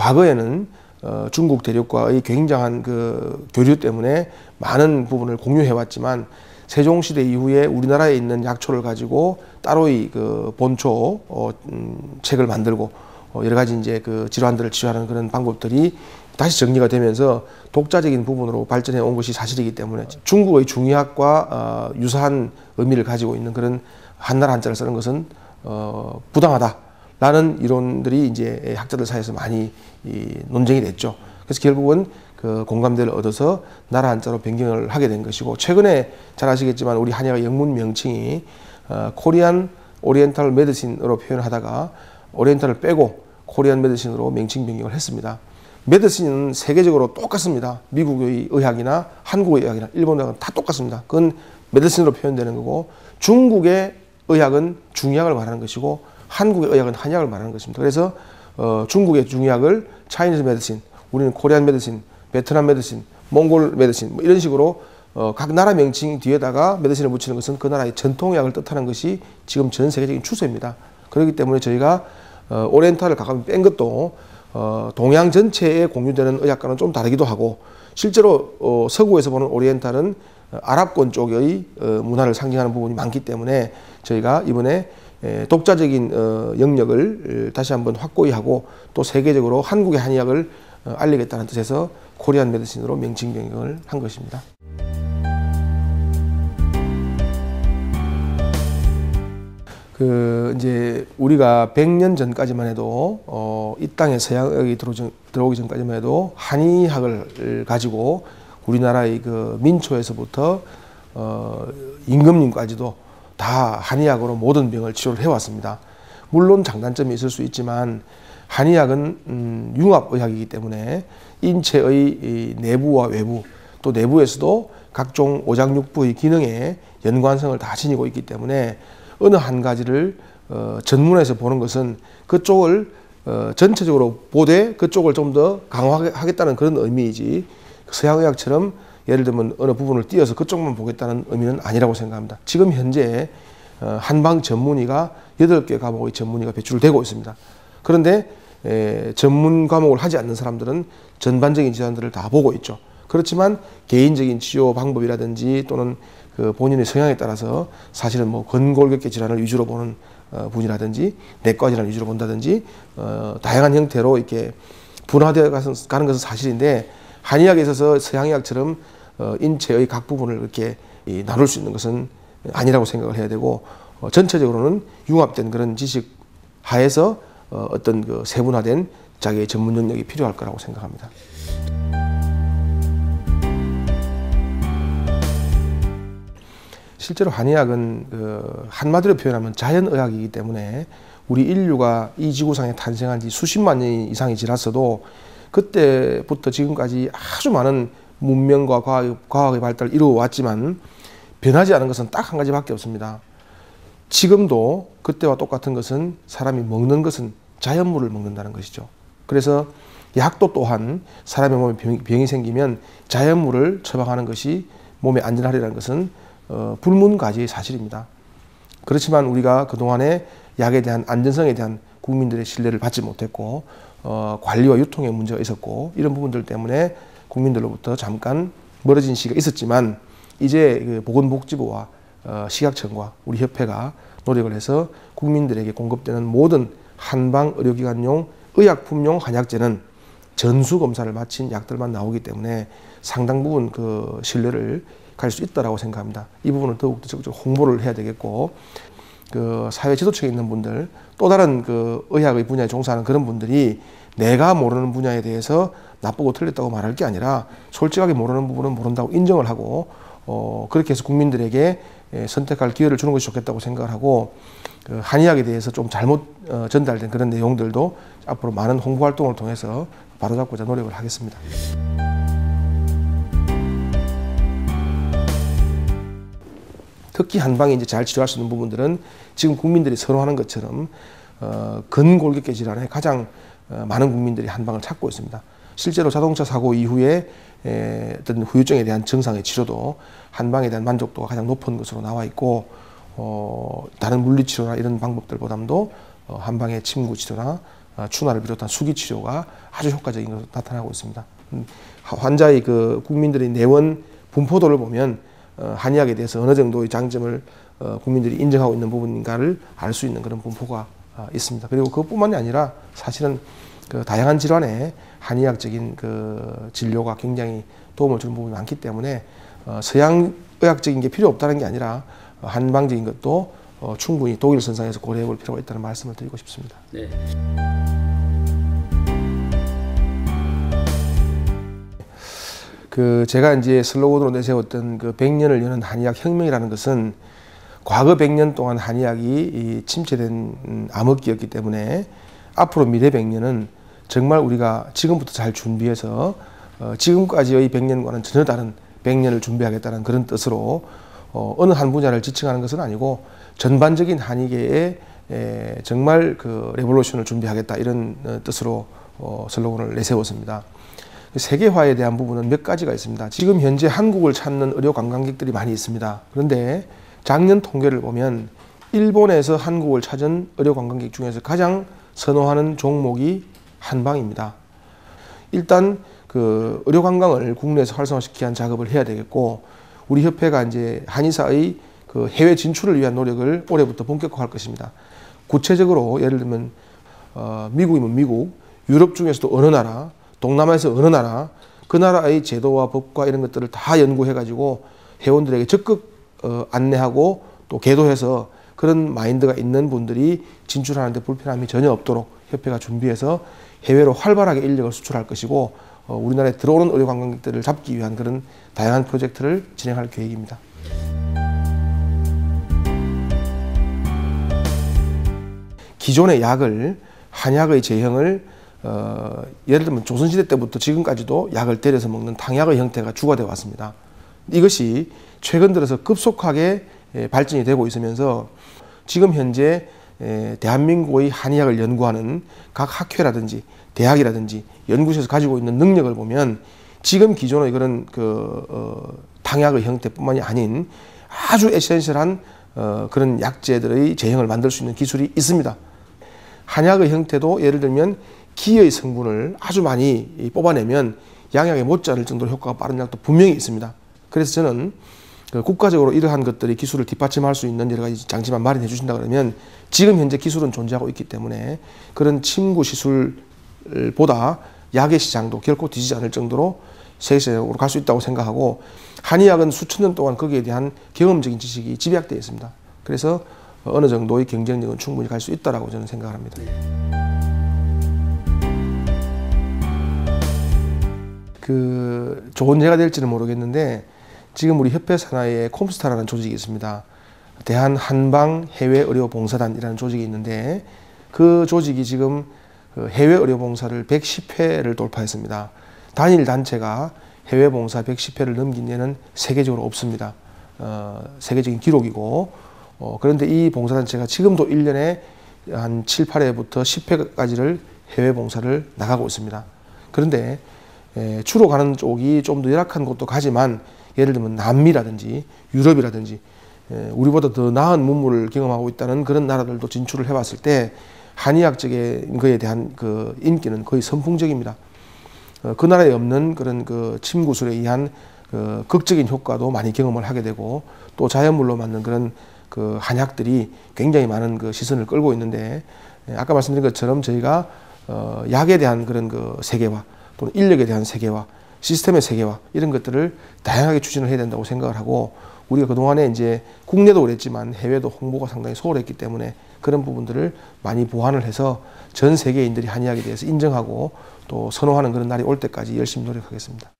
과거에는 중국 대륙과의 굉장한 그 교류 때문에 많은 부분을 공유해왔지만 세종시대 이후에 우리나라에 있는 약초를 가지고 따로의 그 본초 책을 만들고 여러 가지 이제 그 질환들을 치료하는 그런 방법들이 다시 정리가 되면서 독자적인 부분으로 발전해 온 것이 사실이기 때문에 중국의 중의학과 유사한 의미를 가지고 있는 그런 한나라 한자를 쓰는 것은 부당하다라는 이론들이 이제 학자들 사이에서 많이 논쟁이 됐죠. 그래서 결국은 그 공감대를 얻어서 나라 한자로 변경을 하게 된 것이고, 최근에 잘 아시겠지만 우리 한의학 영문 명칭이 코리안 오리엔탈 메디신으로 표현을 하다가 오리엔탈을 빼고 코리안 메디신으로 명칭 변경을 했습니다. 메디신은 세계적으로 똑같습니다. 미국의 의학이나 한국의 의학이나 일본 의학은 다 똑같습니다. 그건 메디신으로 표현되는 거고, 중국의 의학은 중의학을 말하는 것이고 한국의 의학은 한의학을 말하는 것입니다. 그래서 중국의 중의학을 차이니즈 메디신, 우리는 코리안 메디신, 베트남 메디신, 몽골 메디신 뭐 이런 식으로 각 나라 명칭 뒤에다가 메디신을 붙이는 것은 그 나라의 전통의학을 뜻하는 것이 지금 전 세계적인 추세입니다. 그렇기 때문에 저희가 오리엔탈을 가까이 뺀 것도 동양 전체에 공유되는 의학과는 좀 다르기도 하고, 실제로 서구에서 보는 오리엔탈은 아랍권 쪽의 문화를 상징하는 부분이 많기 때문에 저희가 이번에 독자적인 영역을 다시 한번 확고히 하고 또 세계적으로 한국의 한의학을 알리겠다는 뜻에서 코리안 메디신으로 명칭 변경을 한 것입니다. 이제 우리가 100년 전까지만 해도 이 땅에 서양의학이 들어오기 전까지만 해도 한의학을 가지고 우리나라의 그 민초에서부터 임금님까지도 다 한의학으로 모든 병을 치료를 해왔습니다. 물론 장단점이 있을 수 있지만 한의학은 융합의학이기 때문에 인체의 내부와 외부, 또 내부에서도 각종 오장육부의 기능에 연관성을 다 지니고 있기 때문에 어느 한 가지를 전문에서 보는 것은 그쪽을 전체적으로 보되 그쪽을 좀 더 강화하겠다는 그런 의미이지, 서양의학처럼 예를 들면 어느 부분을 띄어서 그쪽만 보겠다는 의미는 아니라고 생각합니다. 지금 현재 한방 전문의가 8개 과목의 전문의가 배출되고 있습니다. 그런데 전문 과목을 하지 않는 사람들은 전반적인 질환들을 다 보고 있죠. 그렇지만 개인적인 치료 방법이라든지 또는 그 본인의 성향에 따라서 사실은 뭐 근골격계 질환을 위주로 보는 분이라든지 내과 질환을 위주로 본다든지 다양한 형태로 이렇게 분화되어 가는 것은 사실인데, 한의학에 있어서 서양의학처럼 인체의 각 부분을 이렇게 나눌 수 있는 것은 아니라고 생각을 해야 되고, 전체적으로는 융합된 그런 지식 하에서 어떤 그 세분화된 자기의 전문 영역이 필요할 거라고 생각합니다. 실제로 한의학은 한마디로 표현하면 자연의학이기 때문에 우리 인류가 이 지구상에 탄생한 지 수십만 년 이상이 지났어도 그때부터 지금까지 아주 많은 문명과 과학의 발달을 이루어 왔지만 변하지 않은 것은 딱 한 가지밖에 없습니다. 지금도 그때와 똑같은 것은 사람이 먹는 것은 자연물을 먹는다는 것이죠. 그래서 약도 또한 사람의 몸에 병이 생기면 자연물을 처방하는 것이 몸에 안전하리라는 것은 불문가지의 사실입니다. 그렇지만 우리가 그동안에 약에 대한 안전성에 대한 국민들의 신뢰를 받지 못했고 관리와 유통에 문제가 있었고 이런 부분들 때문에 국민들로부터 잠깐 멀어진 시기가 있었지만 이제 그 보건복지부와 식약청과 우리 협회가 노력을 해서 국민들에게 공급되는 모든 한방 의료기관용 의약품용 한약재는 전수검사를 마친 약들만 나오기 때문에 상당 부분 그 신뢰를 갈 수 있다고 생각합니다. 이 부분을 더욱더 적극적으로 홍보를 해야 되겠고, 그 사회 지도층에 있는 분들, 또 다른 그 의학의 분야에 종사하는 그런 분들이 내가 모르는 분야에 대해서 나쁘고 틀렸다고 말할 게 아니라 솔직하게 모르는 부분은 모른다고 인정을 하고 그렇게 해서 국민들에게 선택할 기회를 주는 것이 좋겠다고 생각을 하고, 그 한의학에 대해서 좀 잘못 전달된 그런 내용들도 앞으로 많은 홍보 활동을 통해서 바로잡고자 노력을 하겠습니다. 특히 한방에 이제 잘 치료할 수 있는 부분들은 지금 국민들이 선호하는 것처럼 근골격계 질환에 가장 많은 국민들이 한방을 찾고 있습니다. 실제로 자동차 사고 이후에 어떤 후유증에 대한 증상의 치료도 한방에 대한 만족도가 가장 높은 것으로 나와 있고, 다른 물리치료나 이런 방법들보다도 한방의 침구 치료나 추나를 비롯한 수기 치료가 아주 효과적인 것으로 나타나고 있습니다. 환자의 그 국민들의 내원 분포도를 보면 한의학에 대해서 어느 정도의 장점을 국민들이 인정하고 있는 부분인가를 알 수 있는 그런 분포가 있습니다. 그리고 그것뿐만이 아니라 사실은 그 다양한 질환에 한의학적인 그 진료가 굉장히 도움을 주는 부분이 많기 때문에 서양 의학적인 게 필요 없다는 게 아니라 한방적인 것도 충분히 독일 선상에서 고려해 볼 필요가 있다는 말씀을 드리고 싶습니다. 네. 그 제가 이제 슬로건으로 내세웠던 그 100년을 여는 한의학 혁명이라는 것은 과거 100년 동안 한의학이 침체된 암흑기였기 때문에 앞으로 미래 100년은 정말 우리가 지금부터 잘 준비해서 지금까지의 100년과는 전혀 다른 100년을 준비하겠다는 그런 뜻으로 어느 한 분야를 지칭하는 것은 아니고 전반적인 한의계에 정말 그 레볼루션을 준비하겠다 이런 뜻으로 슬로건을 내세웠습니다. 세계화에 대한 부분은 몇 가지가 있습니다. 지금 현재 한국을 찾는 의료 관광객들이 많이 있습니다. 그런데 작년 통계를 보면 일본에서 한국을 찾은 의료 관광객 중에서 가장 선호하는 종목이 한방입니다. 일단 그 의료 관광을 국내에서 활성화시키기 위한 작업을 해야 되겠고, 우리 협회가 이제 한의사의 그 해외 진출을 위한 노력을 올해부터 본격화할 것입니다. 구체적으로 예를 들면 미국이면 미국, 유럽 중에서도 어느 나라, 동남아에서 어느 나라, 그 나라의 제도와 법과 이런 것들을 다 연구해가지고 회원들에게 적극 안내하고 또 계도해서 그런 마인드가 있는 분들이 진출하는데 불편함이 전혀 없도록 협회가 준비해서 해외로 활발하게 인력을 수출할 것이고, 우리나라에 들어오는 의료 관광객들을 잡기 위한 그런 다양한 프로젝트를 진행할 계획입니다. 기존의 약을, 한약의 제형을 예를 들면 조선시대 때부터 지금까지도 약을 때려서 먹는 탕약의 형태가 주가되어 왔습니다. 이것이 최근 들어서 급속하게 발전이 되고 있으면서 지금 현재 대한민국의 한의학을 연구하는 각 학회라든지 대학이라든지 연구소에서 가지고 있는 능력을 보면 지금 기존의 그런 탕약의 형태뿐만이 아닌 아주 에센셜한 그런 약재들의 제형을 만들 수 있는 기술이 있습니다. 한약의 형태도 예를 들면 기의 성분을 아주 많이 뽑아내면 양약에 못지않을 정도로 효과가 빠른 약도 분명히 있습니다. 그래서 저는 국가적으로 이러한 것들이 기술을 뒷받침할 수 있는 여러 가지 장치만 마련해 주신다 그러면 지금 현재 기술은 존재하고 있기 때문에 그런 침구 시술보다 약의 시장도 결코 뒤지지 않을 정도로 세계적으로 갈 수 있다고 생각하고, 한의학은 수천 년 동안 거기에 대한 경험적인 지식이 집약되어 있습니다. 그래서 어느 정도의 경쟁력은 충분히 갈 수 있다고 저는 생각을 합니다. 그 좋은 예가 될지는 모르겠는데 지금 우리 협회 산하에 콤스타라는 조직이 있습니다. 대한한방해외의료봉사단이라는 조직이 있는데 그 조직이 지금 해외의료봉사를 110회를 돌파했습니다. 단일 단체가 해외봉사 110회를 넘긴 예는 세계적으로 없습니다. 세계적인 기록이고, 그런데 이 봉사단체가 지금도 1년에 한 7, 8회부터 10회까지를 해외봉사를 나가고 있습니다. 그런데 주로 가는 쪽이 좀 더 열악한 곳도 가지만 예를 들면 남미라든지 유럽이라든지 우리보다 더 나은 문물을 경험하고 있다는 그런 나라들도 진출을 해봤을 때 한의학적인 거에 대한 그 인기는 거의 선풍적입니다. 그 나라에 없는 그런 그 침구술에 의한 그 극적인 효과도 많이 경험을 하게 되고, 또 자연물로 만든 그런 그 한약들이 굉장히 많은 그 시선을 끌고 있는데, 아까 말씀드린 것처럼 저희가 약에 대한 그런 그 세계화 또는 인력에 대한 세계화, 시스템의 세계화 이런 것들을 다양하게 추진을 해야 된다고 생각을 하고, 우리가 그동안에 이제 국내도 그랬지만 해외도 홍보가 상당히 소홀했기 때문에 그런 부분들을 많이 보완을 해서 전 세계인들이 한의학에 대해서 인정하고 또 선호하는 그런 날이 올 때까지 열심히 노력하겠습니다.